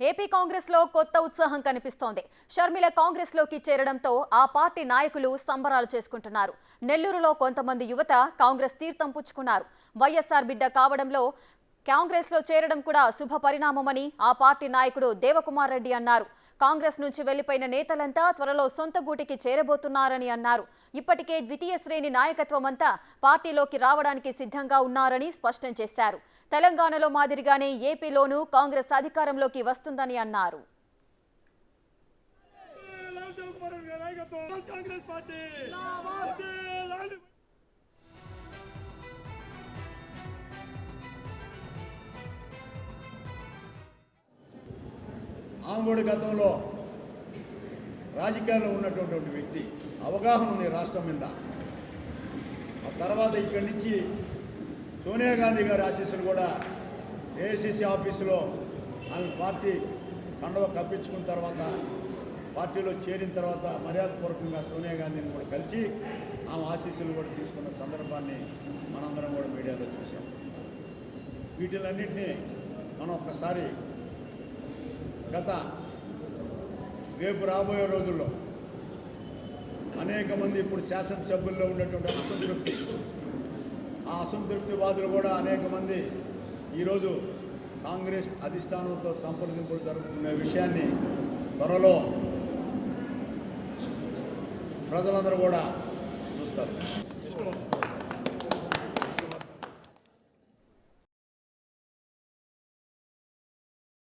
AP Congress లో కొత్త ఉత్సాహం కనిపిస్తోంది. షర్మిల కాంగ్రెస్ లోకి చేరడంతో ఆ పార్టీ నాయకులు సంబరాలు చేసుకుంటున్నారు. నెల్లూరులో కొంతమంది యువత కాంగ్రెస్ తీర్థం పుచ్చుకున్నారు. వైఎస్ఆర్ బిడ్డ కావడంలో కాంగ్రెస్ లో చేరడం కూడా శుభ పరిణామమని ఆ పార్టీ నాయకుడు దేవకుమార్ రెడ్డి అన్నారు. కాంగ్రెస్ నుంచి వెళ్లిపోయిన నేతలంతా త్వరలో సొంత గూటికి చేరబోతున్నారని అన్నారు. ఇప్పటికే ద్వితీయ శ్రేణి నాయకత్వం అంతా పార్టీలోకి రావడానికి సిద్ధంగా ఉన్నారని స్పష్టం చేశారు. తెలంగాణలో మాదిరిగానే ఏపీలోనూ కాంగ్రెస్ అధికారంలోకి వస్తుందని అన్నారు. ఆంగోడి గతంలో రాజకీయాల్లో ఉన్నటువంటి వ్యక్తి, అవగాహన ఉంది రాష్ట్రం మీద. ఆ తర్వాత ఇక్కడి నుంచి సోనియా గాంధీ గారి ఆశీస్సులు కూడా ఏఐసిసి ఆఫీసులో ఆమె పార్టీ కండవ కప్పించుకున్న తర్వాత పార్టీలో చేరిన తర్వాత మర్యాదపూర్వకంగా సోనియా గాంధీని కూడా కలిసి ఆమె ఆశీస్సులు కూడా తీసుకున్న సందర్భాన్ని మనందరం కూడా మీడియాలో చూసాం. వీటిలన్నింటినీ మనం ఒక్కసారి రేపు రాబోయే రోజుల్లో అనేక మంది ఇప్పుడు శాసనసభ్యుల్లో ఉన్నటువంటి అసంతృప్తి, ఆ అసంతృప్తివాదులు కూడా అనేక మంది ఈరోజు కాంగ్రెస్ అధిష్టానంతో సంప్రదింపులు జరుగుతున్న విషయాన్ని త్వరలో ప్రజలందరూ కూడా చూస్తారు.